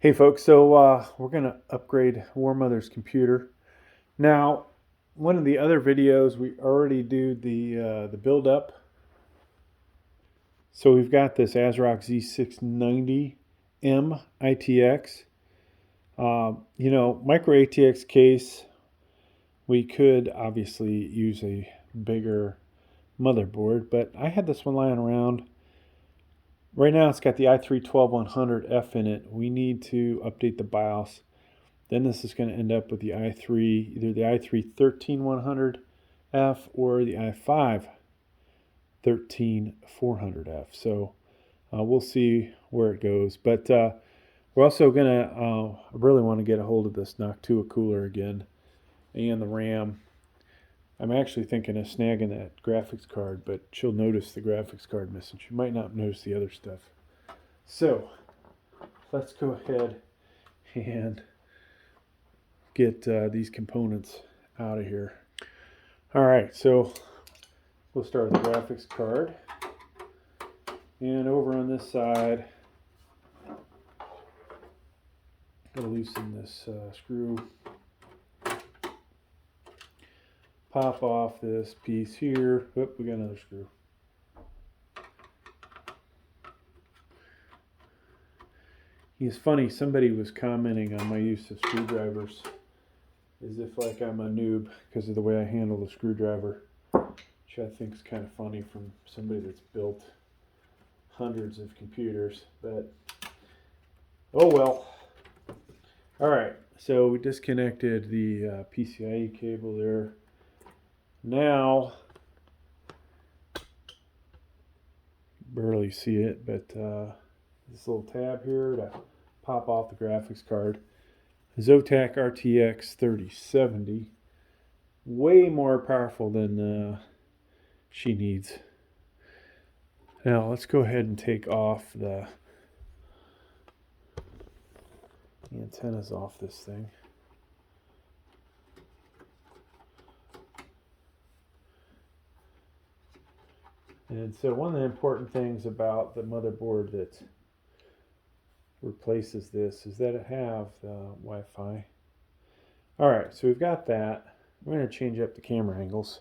Hey folks, so we're going to upgrade Warmother's computer. Now, one of the other videos we already do the build up. So we've got this ASRock Z690m-itx. Micro ATX case, we could obviously use a bigger motherboard, but I had this one lying around. Right now it's got the i3-12100F in it. We need to update the BIOS. Then this is going to end up with the i3, either the i3-13100F or the i5-13400F. So we'll see where it goes. But we're also going to, I really want to get a hold of this Noctua cooler again and the RAM. I'm actually thinking of snagging that graphics card, but she'll notice the graphics card missing. She might not notice the other stuff. So let's go ahead and get these components out of here. All right, so we'll start with the graphics card. And over on this side, I'll loosen this screw. Pop off this piece here. Oop, we got another screw. It's funny, somebody was commenting on my use of screwdrivers as if like I'm a noob because of the way I handle the screwdriver, which I think is kind of funny from somebody that's built hundreds of computers, but oh well. All right, so we disconnected the PCIe cable there. Now, barely see it, but this little tab here to pop off the graphics card. Zotac RTX 3070, way more powerful than she needs. Now let's go ahead and take off the antennas off this thing. And so one of the important things about the motherboard that replaces this is that it have Wi-Fi. All right, so we've got that. We're going to change up the camera angles.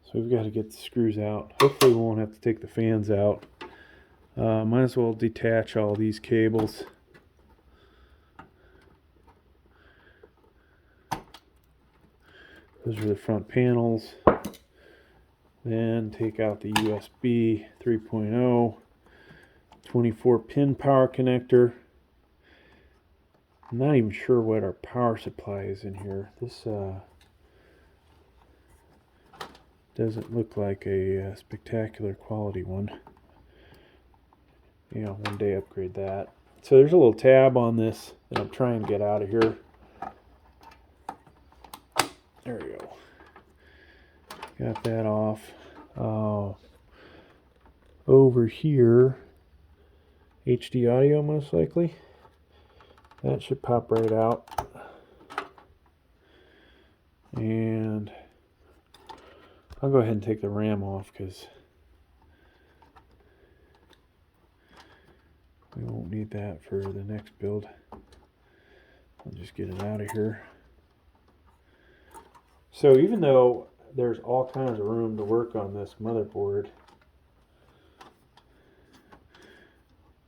So we've got to get the screws out. Hopefully we won't have to take the fans out. Might as well detach all these cables. Those are the front panels. Then take out the USB 3.0 24-pin power connector. I'm not even sure what our power supply is in here. This doesn't look like a spectacular quality one. You know, one day upgrade that. So there's a little tab on this that I'm trying to get out of here. There we go. Got that off. Over here, HD audio most likely. That should pop right out. And I'll go ahead and take the RAM off because we won't need that for the next build. I'll just get it out of here. So even though there's all kinds of room to work on this motherboard,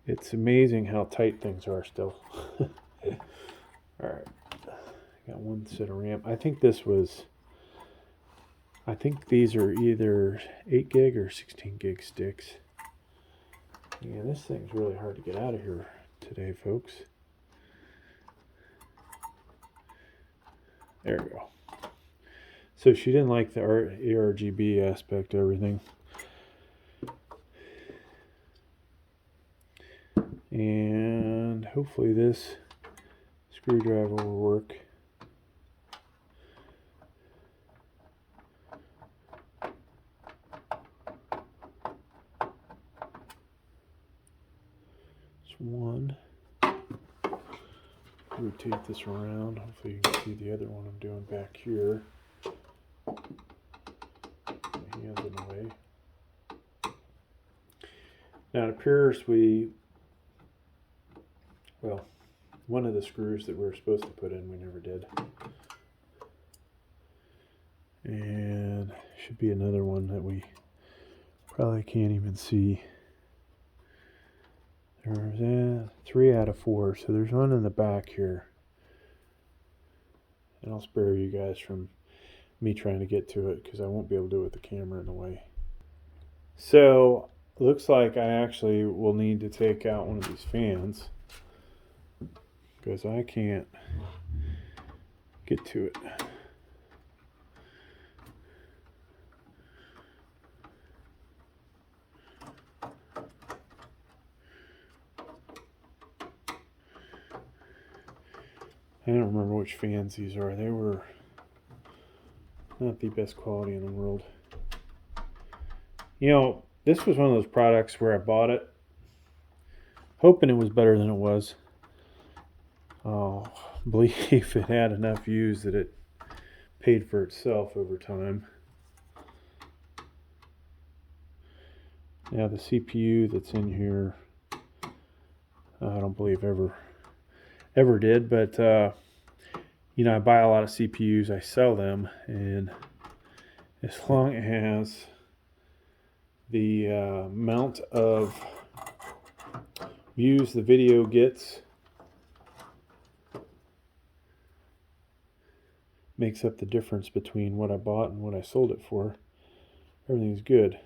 it's amazing how tight things are still. Alright, got one set of RAM. I think these are either 8 gig or 16 gig sticks. Yeah, this thing's really hard to get out of here today, folks. There we go. So she didn't like the ARGB aspect of everything. And hopefully this screwdriver will work. It's one. Rotate this around. Hopefully you can see the other one I'm doing back here. My hands in the way. Now it appears we one of the screws that we were supposed to put in, we never did. And should be another one that we probably can't even see. There's 3 out of 4, so there's one in the back here. And I'll spare you guys from me trying to get to it because I won't be able to do it with the camera in the way. So looks like I actually will need to take out one of these fans because I can't get to it. I don't remember which fans these are. They were not the best quality in the world. You know, this was one of those products where I bought it hoping it was better than it was. I believe it had enough views that it paid for itself over time. Now the CPU that's in here, I don't believe ever did, but you know, I buy a lot of CPUs, I sell them, and as long as the amount of views the video gets makes up the difference between what I bought and what I sold it for, everything's good.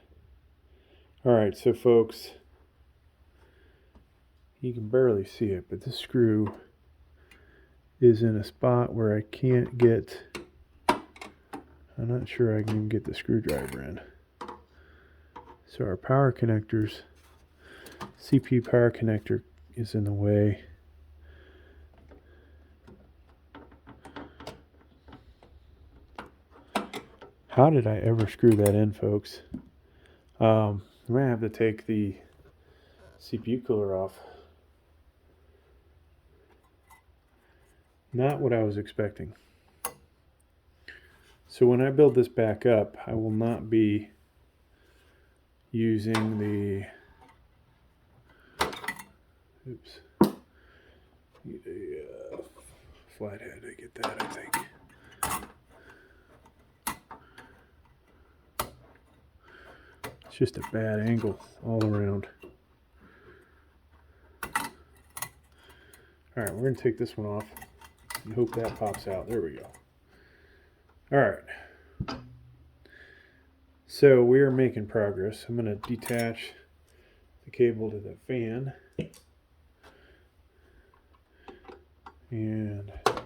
Alright, so folks, you can barely see it, but this screw is in a spot where I can't get, I'm not sure I can even get the screwdriver in. So our power connectors, CPU power connector is in the way. How did I ever screw that in, folks? I'm going to have to take the CPU cooler off. Not what I was expecting. So when I build this back up, I will not be using the, oops, need a flathead to get that, I think. It's just a bad angle all around. Alright, we're going to take this one off and hope that pops out. There we go. Alright. So we are making progress. I'm going to detach the cable to the fan and go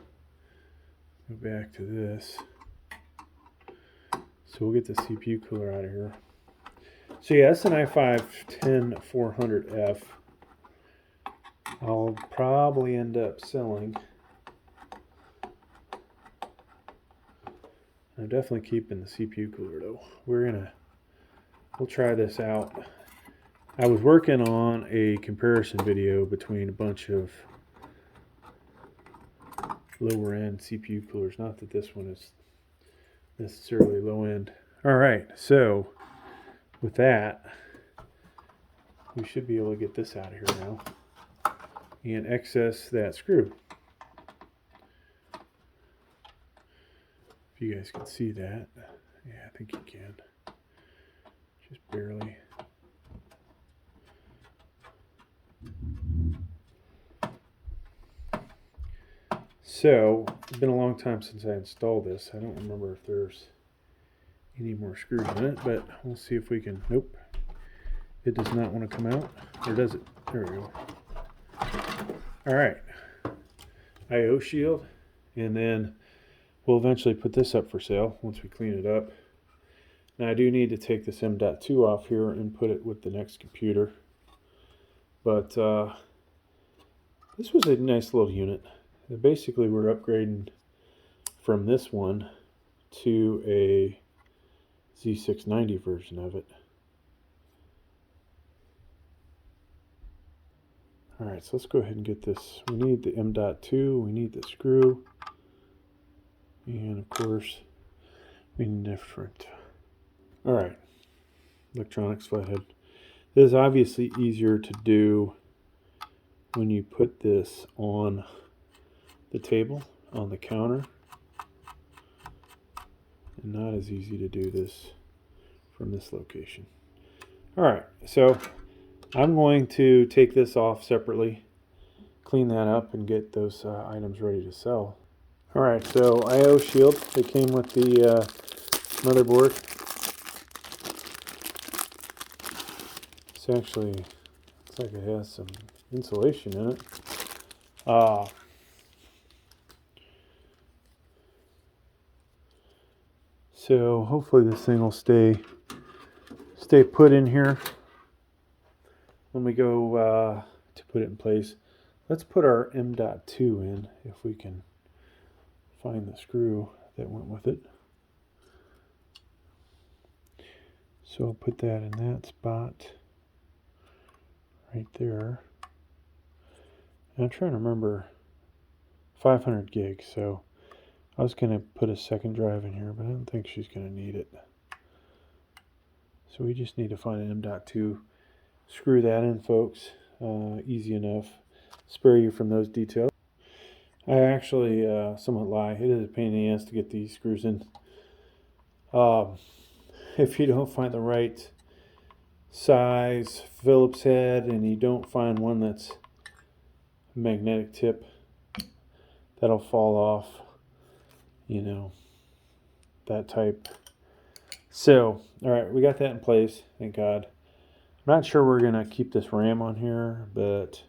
back to this. So we'll get the CPU cooler out of here. So yeah, that's an i5-10400F. I'll probably end up selling. I'm definitely keeping the CPU cooler though. We'll try this out. I was working on a comparison video between a bunch of lower end CPU coolers. Not that this one is necessarily low end. Alright, so with that, we should be able to get this out of here now and access that screw. If you guys can see that. Yeah, I think you can. Just barely. So, it's been a long time since I installed this. I don't remember if there's any more screws in it, but we'll see if we can. Nope. It does not want to come out. Or does it? There we go. Alright. I/O shield. And then we'll eventually put this up for sale once we clean it up. Now I do need to take this M.2 off here and put it with the next computer. But this was a nice little unit. Basically we're upgrading from this one to a Z690 version of it. Alright, so let's go ahead and get this. We need the M.2, we need the screw, and of course we need different. Alright, electronics flathead. This is obviously easier to do when you put this on the table on the counter. And not as easy to do this from this location. All right, so I'm going to take this off separately, clean that up, and get those items ready to sell. All right, so I/O shield. They came with the motherboard. It's actually, looks like it has some insulation in it. So hopefully this thing will stay put in here when we go to put it in place. Let's put our M.2 in if we can find the screw that went with it. So I'll put that in that spot right there. And I'm trying to remember 500 gigs, so I was going to put a second drive in here, but I don't think she's going to need it. So we just need to find an M.2. Screw that in, folks. Easy enough. Spare you from those details. I actually somewhat lie. It is a pain in the ass to get these screws in. If you don't find the right size Phillips head and you don't find one that's magnetic tip, that'll fall off, you know, that type. So, all right, we got that in place, thank God. I'm not sure we're gonna keep this RAM on here, but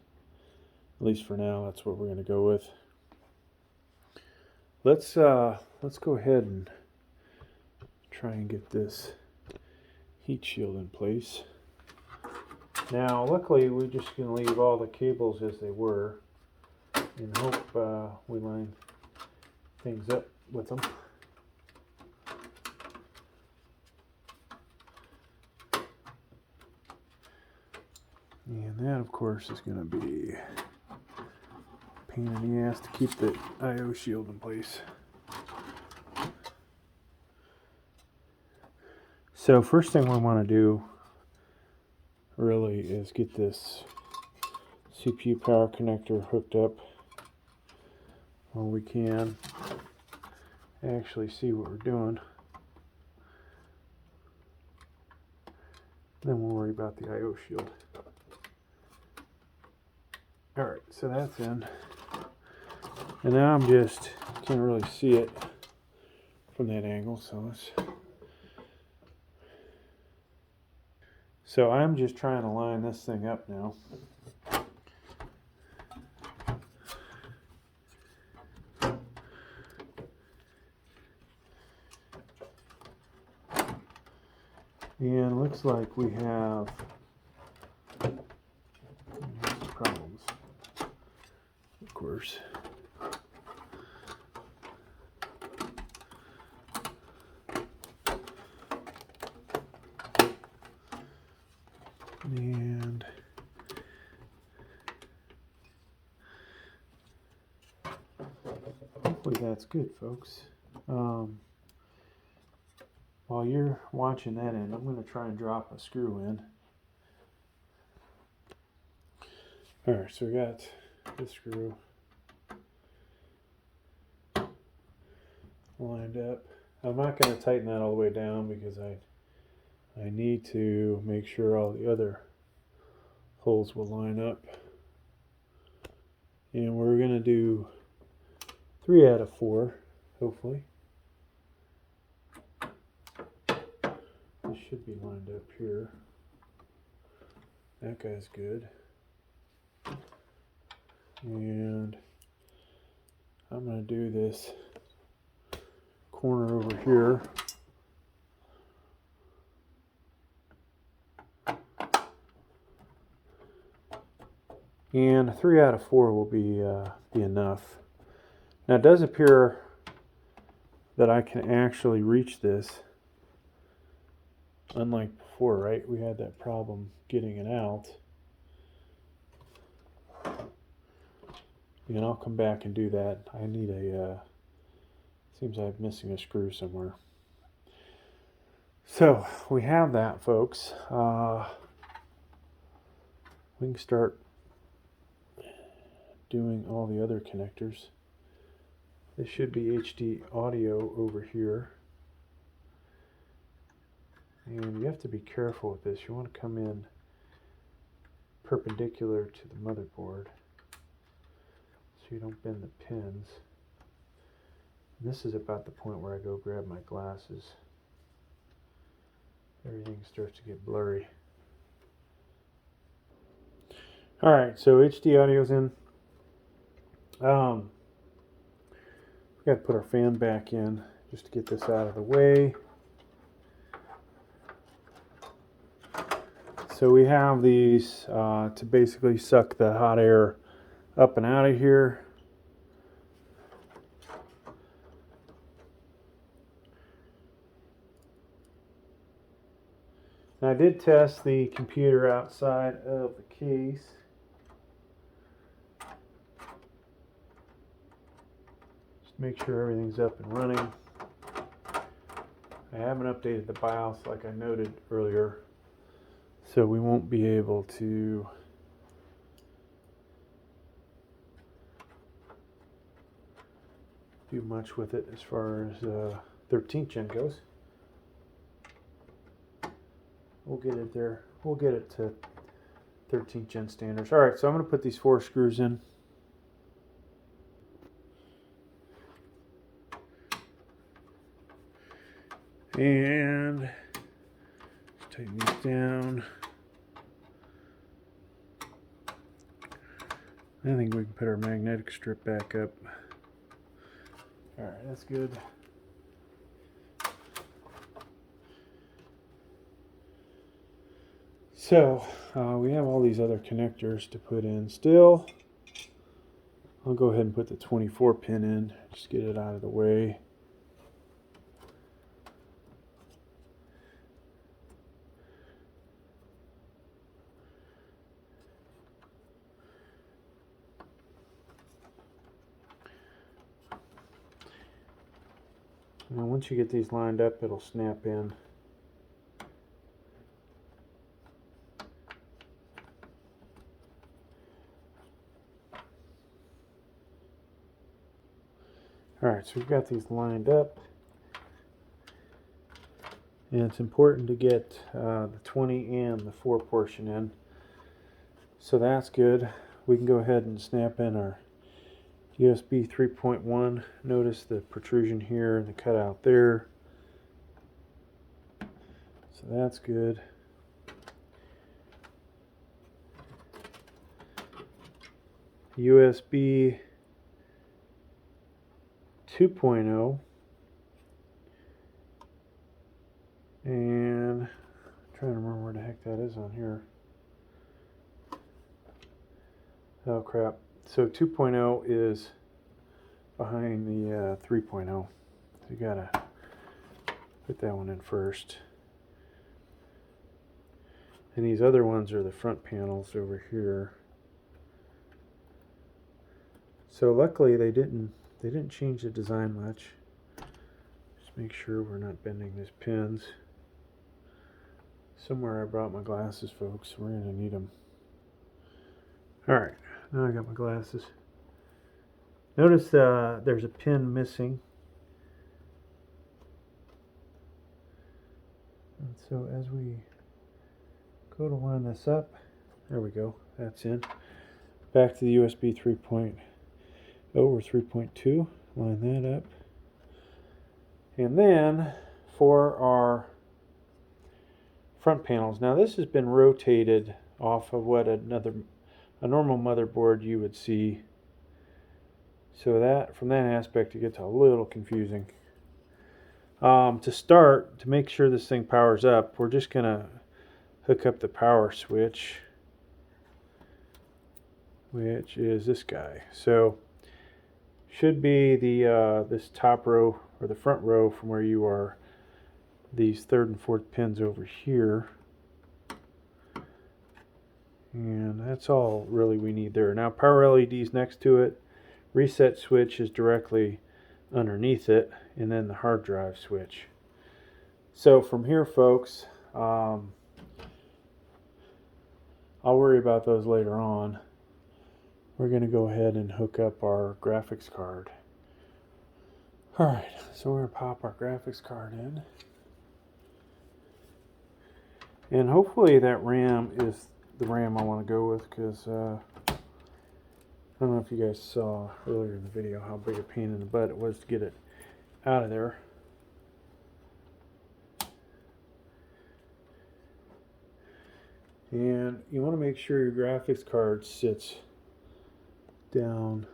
at least for now, that's what we're gonna go with. Let's go ahead and try and get this heat shield in place. Now, luckily, we're just gonna leave all the cables as they were and hope we line things up with them. And that, of course, is going to be a pain in the ass to keep the I/O shield in place. So first thing we want to do really is get this CPU power connector hooked up while we can actually see what we're doing. Then we'll worry about the I/O shield. Alright, so that's in. And now I'm just, can't really see it from that angle, so I'm just trying to line this thing up now. And looks like we have problems, of course. And hopefully that's good, folks. While you're watching that in, I'm going to try and drop a screw in. Alright, so we got this screw lined up. I'm not going to tighten that all the way down because I need to make sure all the other holes will line up. And we're going to do 3 out of 4, hopefully. This should be lined up here. That guy's good. And I'm going to do this corner over here. And 3 out of 4 will be enough. Now it does appear that I can actually reach this. Unlike before, right? We had that problem getting it out. And I'll come back and do that. I need a, seems like I'm missing a screw somewhere. So, we have that, folks. We can start doing all the other connectors. This should be HD audio over here. And you have to be careful with this. You want to come in perpendicular to the motherboard so you don't bend the pins. And this is about the point where I go grab my glasses. Everything starts to get blurry. Alright, so HD audio's in. We've got to put our fan back in just to get this out of the way. So we have these to basically suck the hot air up and out of here. Now I did test the computer outside of the case. Just make sure everything's up and running. I haven't updated the BIOS like I noted earlier, so we won't be able to do much with it as far as 13th gen goes. We'll get it there. We'll get it to 13th gen standards. Alright, so I'm going to put these 4 screws in. And tighten these down. I think we can put our magnetic strip back up. Alright, that's good. So, we have all these other connectors to put in still. I'll go ahead and put the 24 pin in, just get it out of the way. Now once you get these lined up, it'll snap in. Alright, so we've got these lined up. And it's important to get the 20 and the 4 portion in. So that's good. We can go ahead and snap in our USB 3.1. Notice the protrusion here and the cutout there. So that's good. USB 2.0. And I'm trying to remember where the heck that is on here. Oh crap. So 2.0 is behind the 3.0. So you gotta put that one in first. And these other ones are the front panels over here. So luckily they didn't change the design much. Just make sure we're not bending these pins. Somewhere I brought my glasses, folks. We're gonna need them. Alright, now I got my glasses. Notice there's a pin missing. And so as we go to line this up, there we go, that's in. Back to the USB 3.0 or 3.2, line that up. And then for our front panels, now this has been rotated off of what a normal motherboard you would see. So that from that aspect it gets a little confusing. To start, to make sure this thing powers up, we're just gonna hook up the power switch, which is this guy. So should be the this top row or the front row from where you are. These 3rd and 4th pins over here. And that's all really we need there. Now power LEDs next to it. Reset switch is directly underneath it, and then the hard drive switch. So from here, folks, I'll worry about those later on. We're going to go ahead and hook up our graphics card. Alright, so we're going to pop our graphics card in. And hopefully that RAM is the RAM I want to go with, because I don't know if you guys saw earlier in the video how big a pain in the butt it was to get it out of there. And you want to make sure your graphics card sits down.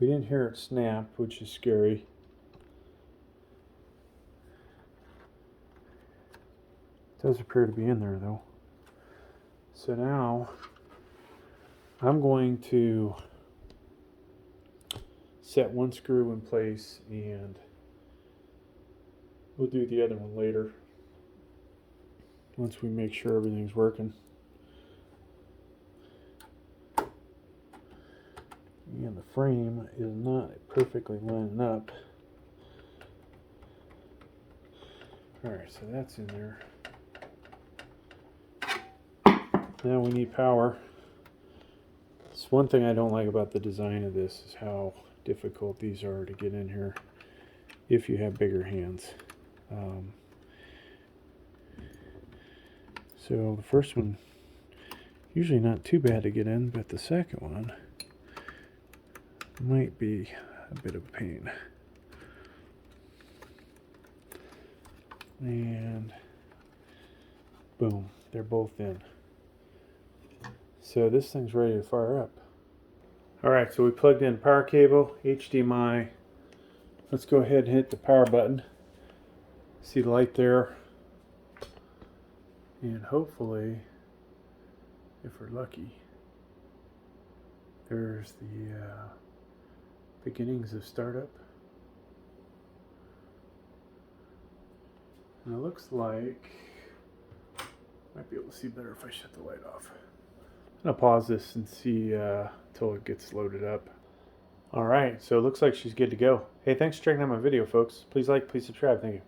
We didn't hear it snap, which is scary. It does appear to be in there though. So now I'm going to set one screw in place, and we'll do the other one later once we make sure everything's working. And the frame is not perfectly lining up. Alright, so that's in there. Now we need power. It's one thing I don't like about the design of this is how difficult these are to get in here if you have bigger hands. So the first one, usually not too bad to get in, but the second one might be a bit of a pain. And boom, they're both in. So this thing's ready to fire up. Alright, so we plugged in power cable, HDMI. Let's go ahead and hit the power button. See the light there. And hopefully, if we're lucky, there's the beginnings of startup. And it looks like, might be able to see better if I shut the light off. I'm gonna pause this and see until it gets loaded up. Alright, so it looks like she's good to go. Hey, thanks for checking out my video, folks. Please like, please subscribe. Thank you.